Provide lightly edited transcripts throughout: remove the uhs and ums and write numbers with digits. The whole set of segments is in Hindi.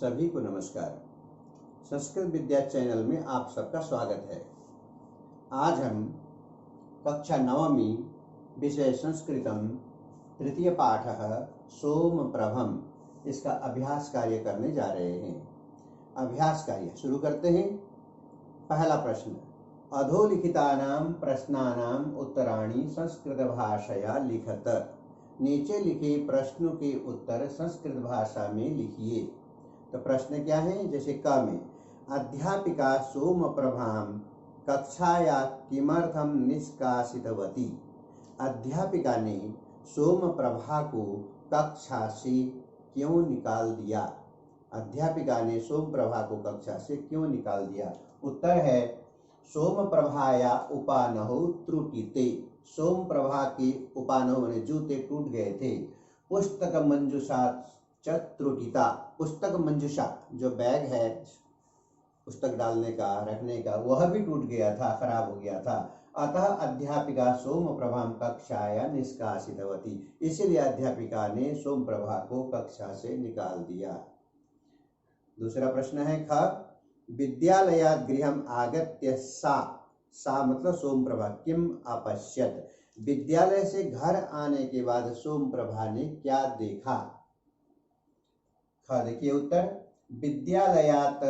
सभी को नमस्कार। संस्कृत विद्या चैनल में आप सबका स्वागत है। आज हम कक्षा नवमी विषय संस्कृतम तृतीय पाठ सोम प्रभम इसका अभ्यास कार्य करने जा रहे हैं। अभ्यास कार्य शुरू करते हैं। पहला प्रश्न, अधोलिखितानां प्रश्नानां उत्तराणि संस्कृत भाषया लिखत। नीचे लिखे प्रश्नों के उत्तर संस्कृत भाषा में लिखिए। तो प्रश्न क्या है? जैसे क में, अध्यापिका सोम प्रभाम कक्षाया किमर्थम निष्कासितवती। अध्यापिका ने सोम प्रभा को कक्षा से क्यों निकाल दिया? अध्यापिका ने सोम प्रभा को कक्षा से क्यों निकाल दिया? उत्तर है, सोम प्रभाया उपानहु त्रुटिते। सोम प्रभा के उपानों ने जूते टूट गए थे। पुस्तक मंजुषा च त्रुटिता। पुस्तक मंजुषा जो बैग है पुस्तक डालने का रखने का, वह भी टूट गया था, खराब हो गया था। अतः अध्यापिका सोम प्रभाम कक्षाया निष्कासितवती। इसलिए अध्यापिका ने सोम प्रभा को कक्षा से निकाल दिया। दूसरा प्रश्न है ख, विद्यालयात् गृहम् आगत्य सा मतलब सोम प्रभा किम अपश्यत। विद्यालय से घर आने के बाद सोम प्रभा ने क्या देखा? ख देखिए उत्तर, विद्यालयात्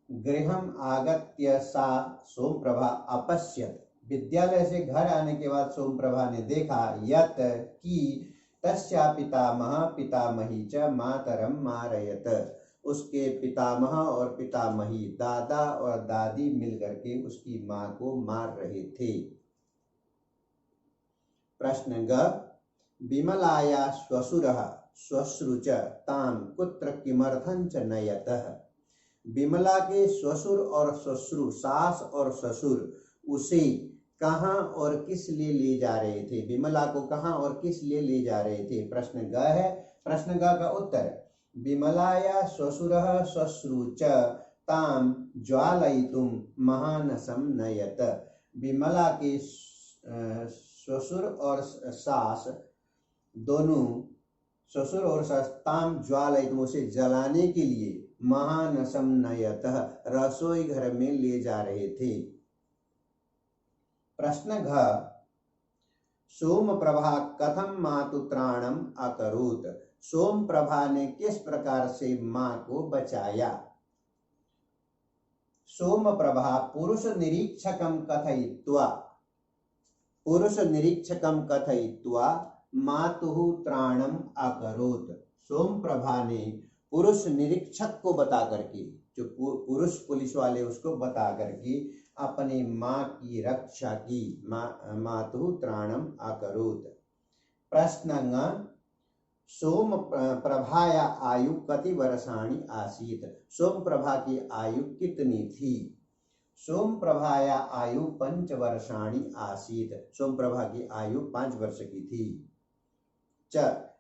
गृहम् आगत्य सा सोम प्रभा अपश्यत। विद्यालय से घर आने के बाद सोम प्रभा ने देखा यत कि तस्या पितामह पितामही च मातरम मारयत। उसके पितामह और पितामही दादा और दादी मिलकर के उसकी मां को मार रहे थे। प्रश्न ग, विमलाया श्वशुरः श्वश्रुच ताम कुत्र किमर्थं च नयतः। विमला के श्वशुर और श्वश्रु, सास और ससुर उसे कहाँ और किस लिए ले जा रहे थे? विमला को कहाँ और किस लिए ले जा रहे थे? प्रश्न ग है। प्रश्न ग का उत्तर, विमलाया श्वशुरः श्वश्रुच ताम ज्वालयितुं महानसं नयत। विमला के ससुर और सास दोनों, ससुर और सास ताम ज्वालयितुं उसे जलाने के लिए महानसं नयत रसोई घर में ले जा रहे थे। प्रश्न घ, सोम प्रभा कथम मातुत्राणम अकरोत्। सोम प्रभा ने किस प्रकार से मां को बचाया? सोम प्रभा पुरुष निरीक्षकम कथयित्वा मातुः त्राणम अकरोत्। सोम प्रभा ने पुरुष निरीक्षक को बता करके, जो पुरुष पुलिस वाले उसको बता करके अपने मां की रक्षा की। मातुः त्राणम अकरोत्। प्रश्न ङ, सोम प्रभाया आयु कति वर्षाणि आसीत। सोम प्रभा की आयु कितनी थी? सोम प्रभाया आयु 5 वर्षाणि आसीत। सोम प्रभा की आयु 5 वर्ष की थी। च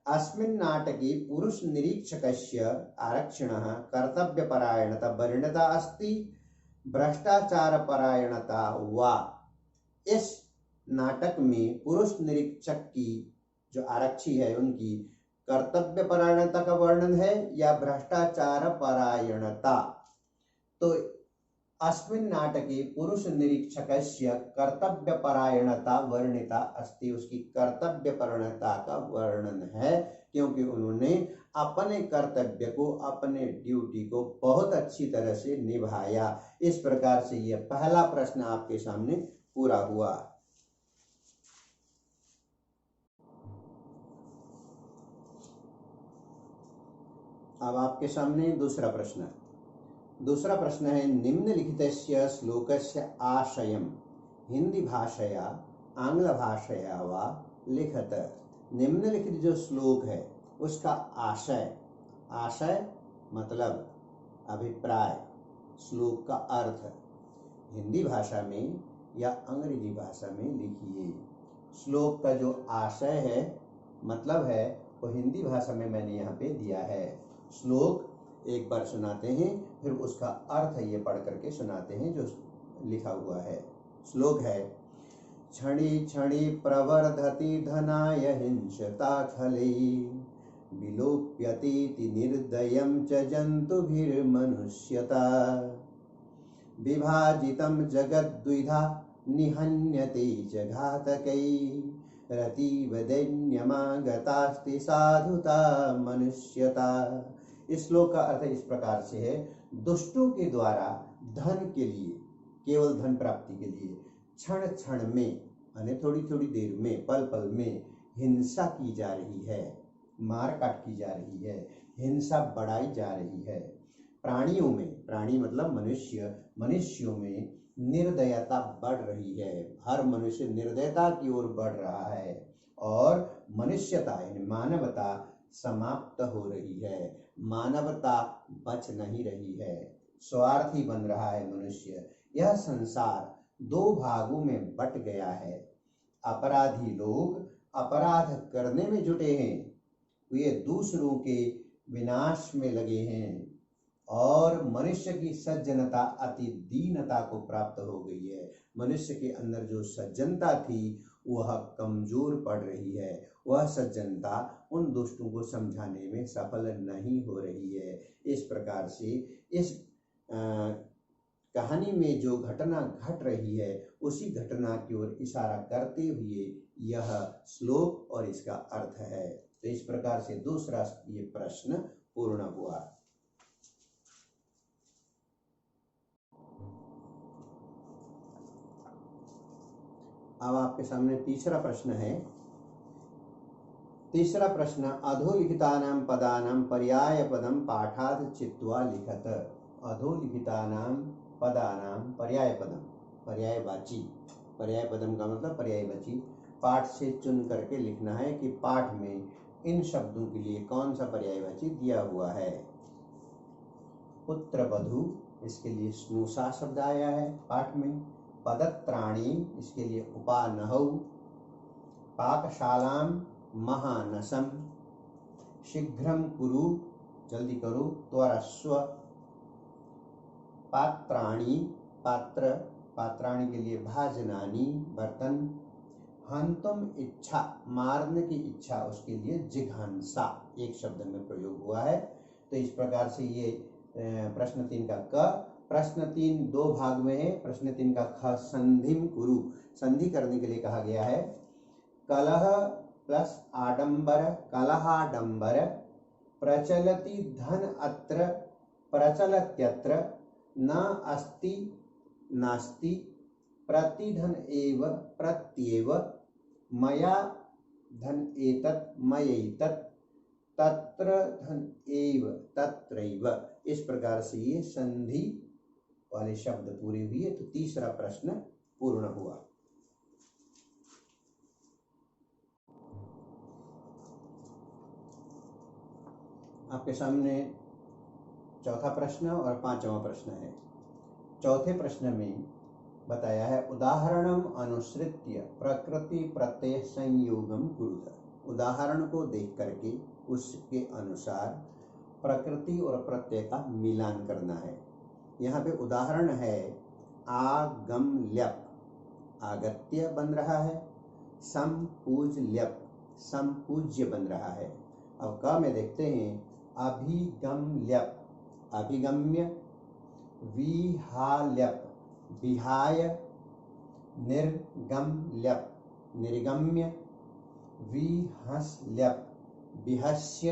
अस्मिन् नाटके पुरुष निरीक्षकस्य आरक्षणः कर्तव्यपरायणता वर्णिता अस्ति भ्रष्टाचार परायणता वा। इस नाटक में पुरुष निरीक्षक की जो आरक्षी है उनकी कर्तव्य परायणता का वर्णन है या भ्रष्टाचार परायणता? तो अस्मिन् नाटके पुरुष निरीक्षकस्य कर्तव्य परायणता वर्णिता अस्ति। उसकी कर्तव्य परायणता का वर्णन है, क्योंकि उन्होंने अपने कर्तव्य को, अपने ड्यूटी को बहुत अच्छी तरह से निभाया। इस प्रकार से यह पहला प्रश्न आपके सामने पूरा हुआ। अब आपके सामने दूसरा प्रश्न। दूसरा प्रश्न है, निम्नलिखितस्य श्लोकस्य आशयं हिंदी भाषया आंग्ल भाषया वा लिखत। निम्नलिखित जो श्लोक है उसका आशय, आशय मतलब अभिप्राय, श्लोक का अर्थ हिंदी भाषा में या अंग्रेजी भाषा में लिखिए। श्लोक का जो आशय है, मतलब है, वो हिंदी भाषा में मैंने यहाँ पे दिया है। श्लोक एक बार सुनाते हैं, फिर उसका अर्थ ये पढ़ करके सुनाते हैं जो लिखा हुआ है। श्लोक है, क्षणी क्षणी प्रवर्धति धनाय हिंसता खले विलोप्यतीति निर्दयं च जन्तुभिर्मनुष्यता विभाजितं जगद्द्विधा निहन्यते च घातकैः रतीव दैन्यमागतास्ति साधुता मनुष्यता। इस श्लोक का अर्थ इस प्रकार से है, दुष्टों के द्वारा धन के लिए, केवल धन प्राप्ति के लिए क्षण क्षण में यानी थोड़ी थोड़ी देर में, पल पल में हिंसा की जा रही है, मार काट की जा रही है, हिंसा बढ़ाई जा रही है। प्राणियों में, प्राणी मतलब मनुष्य, मनुष्यों में निर्दयता बढ़ रही है, हर मनुष्य निर्दयता की ओर बढ़ रहा है और मनुष्यता यानी मानवता समाप्त हो रही है, मानवता बच नहीं रही है, स्वार्थी बन रहा है मनुष्य। यह संसार दो भागों में बट गया है। अपराधी लोग अपराध करने में जुटे हैं, वे दूसरों के विनाश में लगे हैं और मनुष्य की सज्जनता अति दीनता को प्राप्त हो गई है। मनुष्य के अंदर जो सज्जनता थी वह कमजोर पड़ रही है, वह सज्जनता उन दुष्टों को समझाने में सफल नहीं हो रही है। इस प्रकार से इस कहानी में जो घटना घट रही है उसी घटना की ओर इशारा करते हुए यह श्लोक और इसका अर्थ है। तो इस प्रकार से दूसरा ये प्रश्न पूर्ण हुआ। अब आपके सामने तीसरा प्रश्न है। तीसरा प्रश्न, अधोलिखितानां पदानां पर्यायपदं पाठात् चित्वा लिखत। अधोलिखितानां पदानां पर्यायपदम, पर्यायवाची, पर्यायपदम का मतलब पर्यायवाची, पाठ से चुन करके लिखना है कि पाठ में इन शब्दों के लिए कौन सा पर्यायवाची दिया हुआ है। पुत्रवधू, इसके लिए स्नुषा शब्द आया है पाठ में। पदत्राणी, इसके लिए उपानहौ। पाकशालां महानसम। शीघ्रं कुरु, जल्दी करो, त्वरस्व। पात्राणि, पात्र, पात्राणि के लिए भाजनानि, बर्तन। हंतुम इच्छा, मारने की इच्छा, उसके लिए जिघांसा एक शब्द में प्रयोग हुआ है। तो इस प्रकार से ये प्रश्न 3 का क। प्रश्न 3 दो भाग में है। प्रश्न 3 का ख, संधिम कुरु, संधि करने के लिए कहा गया है। कलह प्लस आडंबर, कलहाडंबर। प्रचलति धन अत्र, प्रचलत्यत्र। न अस्ति नास्ति, प्रतिधन एव प्रत्येव। मया धन एतत् मयैतत्, तत्र धन एव तत्रैव। इस प्रकार से ये संधि वाले शब्द पूरे हुए। तो तीसरा प्रश्न पूर्ण हुआ। आपके सामने चौथा प्रश्न और पांचवा प्रश्न है। चौथे प्रश्न में बताया है, उदाहरणम अनुसृत्य प्रकृति प्रत्यय संयोगम कुरुत। उदाहरण को देख करके उसके अनुसार प्रकृति और प्रत्यय का मिलान करना है। यहाँ पे उदाहरण है आगम्यप, आगत्य बन रहा है। संपूज्यप, संपूज्य बन रहा है। अब क में देखते हैं, अभिगम्यप, अभिगम्य। विहाल्यप, विहाय। निर्गम्यप, निर्गम्य। विहस्यप, विहस्य।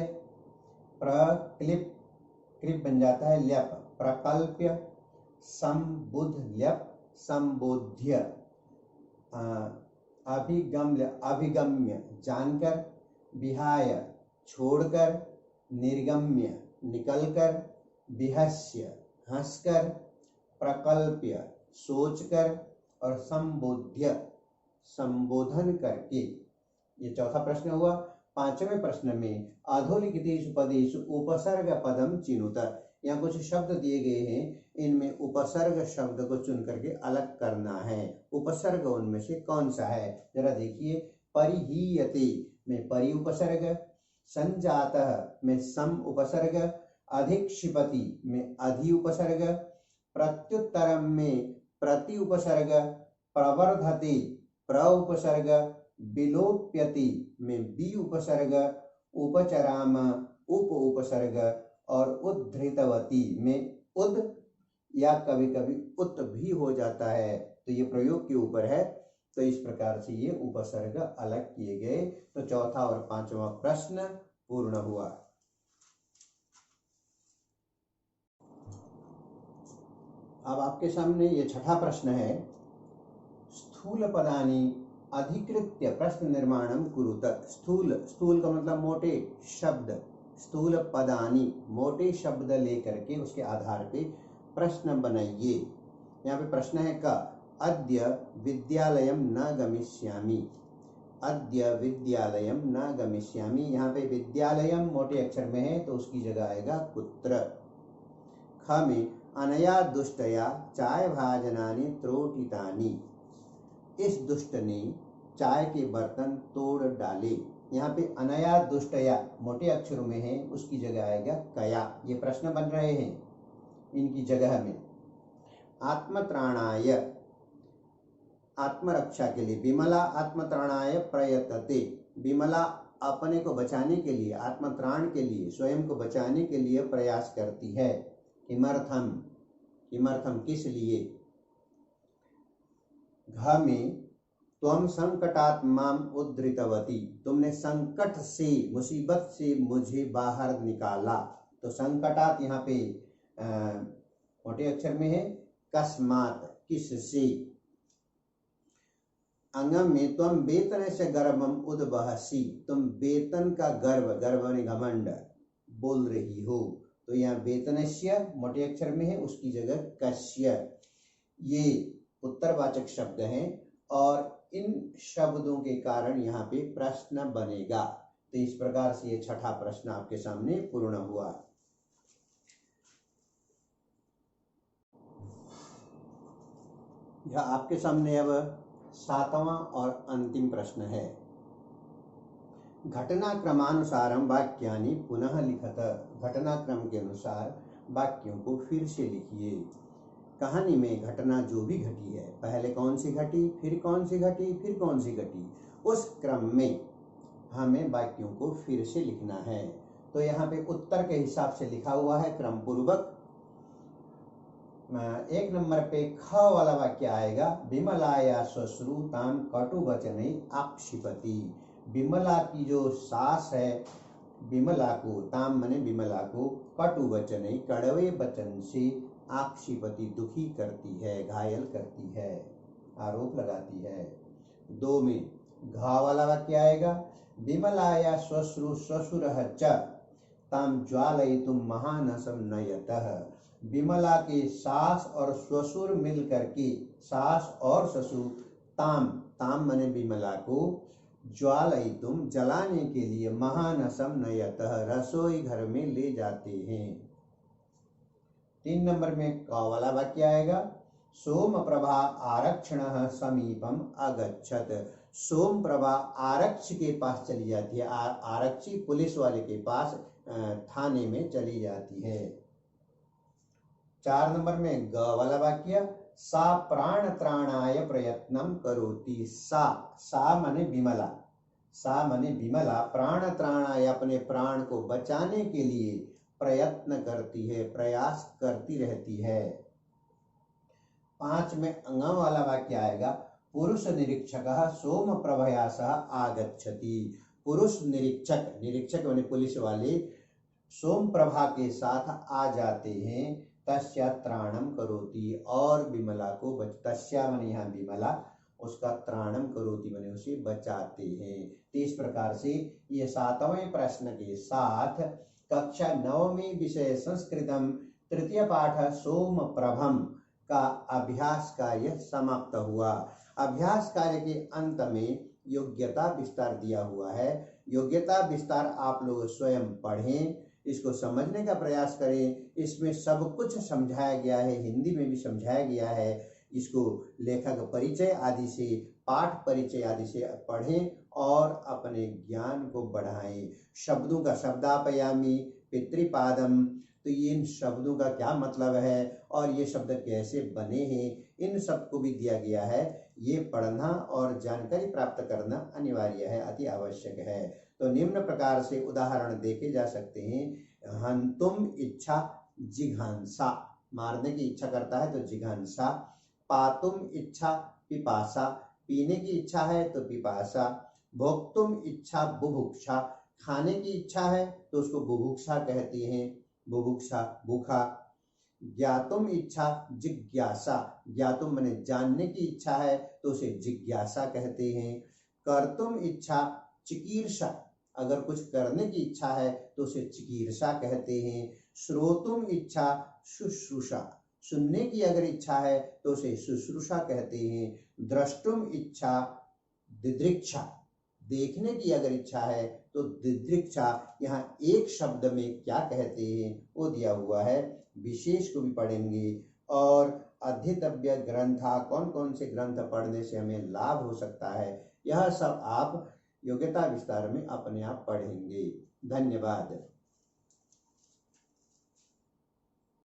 प्रक्लिप, क्लिप बन जाता है ल्यप, प्रकल्प्य। संबुध्यप, संबोध्य। अभिगम्य, अभिगम्य जानकर। विहाय, छोड़कर। निर्गम्य, निकलकर। विहस्य, हंसकर। प्रकल्प्य, सोचकर। और संबोध्य, संबोधन करके। ये चौथा प्रश्न हुआ। पांचवें प्रश्न में अधोलिखितेषु पदेषु उपसर्ग पदम चिनुत। यहाँ कुछ शब्द दिए गए हैं, इनमें उपसर्ग शब्द को चुन करके अलग करना है। उपसर्ग उनमें से कौन सा है जरा देखिए। परिहीयते में परि उपसर्ग, संजातः में सम उपसर्ग, अधिक्षिपति में अधि उपसर्ग, प्रत्युत्तरम में प्रति उपसर्ग, प्रवर्धते प्र उपसर्ग, विलोप्यति में बी उपसर्ग, उपचराम उप उपसर्ग और उद्धृतवती में उद या कभी कभी उत भी हो जाता है, तो ये प्रयोग के ऊपर है। तो इस प्रकार से ये उपसर्ग अलग किए गए। तो चौथा और पांचवा प्रश्न पूर्ण हुआ। अब आपके सामने ये छठा प्रश्न है। स्थूल पदानी अधिकृत्य प्रश्न निर्माणम कुरुत। स्थूल, स्थूल का मतलब मोटे शब्द, स्थूल पदानी मोटे शब्द लेकर के उसके आधार पे प्रश्न बनाइए। यहाँ पे प्रश्न है का अद्य विद्यालयम न गमिष्यामि। अद्य विद्यालयम न गमिष्यामि, यहाँ पे विद्यालयम मोटे अक्षर में है तो उसकी जगह आएगा कुत्र। ख में अनया दुष्टया चाय भाजनानि त्रोटितानि। इस दुष्ट ने चाय के बर्तन तोड़ डाले। यहाँ पे अनया दुष्टया मोटे अक्षरों में है, उसकी जगह आएगा कया। ये प्रश्न बन रहे हैं इनकी जगह में। आत्मत्राणाय, आत्मरक्षा के लिए। विमला आत्मत्राणाय प्रयतते। विमला अपने को बचाने के लिए, आत्मत्राण के लिए, स्वयं को बचाने के लिए प्रयास करती है। किमर्थम, किमर्थम किस लिए। घ में त्वम संकटात् माम उद्धृतवती। तुमने संकट से, मुसीबत से मुझे बाहर निकाला। तो संकटात् यहाँ पे मोटे अक्षर में है, कस्मात् किससे। अंगम में त्वम वेतन से गर्भम उद्वहसी। तुम वेतन का गर्व, गर्व ने घमंड बोल रही हो। तो यहाँ वेतनस्य मोटे अक्षर में है, उसकी जगह कस्य। ये उत्तरवाचक शब्द हैं और इन शब्दों के कारण यहाँ पे प्रश्न बनेगा। तो इस प्रकार से ये छठा प्रश्न आपके सामने पूर्ण हुआ। यह आपके सामने अब सातवां और अंतिम प्रश्न है। घटनाक्रमानुसारम वाक्यानि पुनः लिखत। घटनाक्रम के अनुसार वाक्यों को फिर से लिखिए। कहानी में घटना जो भी घटी है, पहले कौन सी घटी, फिर कौन सी घटी, फिर कौन सी घटी, उस क्रम में हमें वाक्यों को फिर से लिखना है। तो यहाँ पे उत्तर के हिसाब से लिखा हुआ है क्रम पूर्वक। एक नंबर पे ख वाला वाक्य आएगा, विमलाया श्वश्रुताम कटु वचने आक्षिपति। विमला की जो सास है, विमला को, ताम मने विमला को, कटु वचने कड़वे वचन से आक्षिपति दुखी करती है, घायल करती है, आरोप लगाती है। 2 में घा वाला वाक्य आएगा, विमलाया श्वश्रु श्वशुरः च ताम ज्वालयितुम महानसम नयतः। विमला के सास और ससुर मिल करके, सास और ससुर, ताम, ताम मने विमला को, ज्वालयितुम जलाने के लिए, महानसम नयतः रसोई घर में ले जाते हैं। 3 नंबर में क वाला वाक्य आएगा, सोम प्रभा आरक्षण समीपम अगच्छत। सोम प्रभा आरक्षी के पास चली जाती है, आरक्षी पुलिस वाले के पास थाने में चली जाती है। 4 नंबर में ग वाला वाक्य, सा प्राण त्राणाय प्रयत्नम करोति। सा माने विमला, सा माने विमला प्राण त्राणाय अपने प्राण को बचाने के लिए प्रयत्न करती है, प्रयास करती रहती है। 5 में अंग वाला वाक्य आएगा, पुरुष निरीक्षक सोम प्रभया सह आगच्छति। पुरुष निरीक्षक, निरीक्षक माने पुलिस वाले सोम प्रभा के साथ आ जाते हैं। तस्या त्राणम करोति, और विमला को तस्या माने यहाँ विमला, उसका त्राणम करोति माने उसे बचाते हैं। तो इस प्रकार से ये 7वें प्रश्न के साथ कक्षा 9वीं विषय संस्कृतम तृतीय पाठ सोम प्रभम का अभ्यास कार्य समाप्त हुआ। अभ्यास कार्य के अंत में योग्यता विस्तार दिया हुआ है। योग्यता विस्तार आप लोग स्वयं पढ़ें, इसको समझने का प्रयास करें। इसमें सब कुछ समझाया गया है, हिंदी में भी समझाया गया है। इसको लेखक परिचय आदि से, पाठ परिचय आदि से पढ़ें और अपने ज्ञान को बढ़ाएं। शब्दों का शब्दापयामी, पितृपादम, तो ये इन शब्दों का क्या मतलब है और ये शब्द कैसे बने हैं, इन सब को भी दिया गया है। ये पढ़ना और जानकारी प्राप्त करना अनिवार्य है, अति आवश्यक है। तो निम्न प्रकार से उदाहरण देखे जा सकते हैं। हंतुम इच्छा जिघांसा, मारने की इच्छा करता है तो जिघांसा। पातुम इच्छा पिपासा, पीने की इच्छा है तो पिपासा। भोक्तुम इच्छा बुभुक्षा, खाने की इच्छा है तो उसको बुभुक्षा कहते हैं, बुभुक्षा भूखा। ज्ञातुम इच्छा जिज्ञासा, ज्ञातुम माने जानने की इच्छा है तो उसे जिज्ञासा कहते हैं। कर्तुम इच्छा चिकीर्षा, अगर कुछ करने की इच्छा है तो उसे चिकीर्षा कहते हैं। श्रोतुम इच्छा शुश्रूषा, सुनने की अगर इच्छा है तो उसे शुश्रूषा कहते हैं। द्रष्टुम इच्छा दिदृक्षा, देखने की अगर इच्छा है तो दिदृक्षा। यहाँ एक शब्द में क्या कहते हैं वो दिया हुआ है, विशेष को भी पढ़ेंगे। और अध्येतव्य ग्रंथ, कौन कौन से ग्रंथ पढ़ने से हमें लाभ हो सकता है, यह सब आप योग्यता विस्तार में अपने आप पढ़ेंगे। धन्यवाद।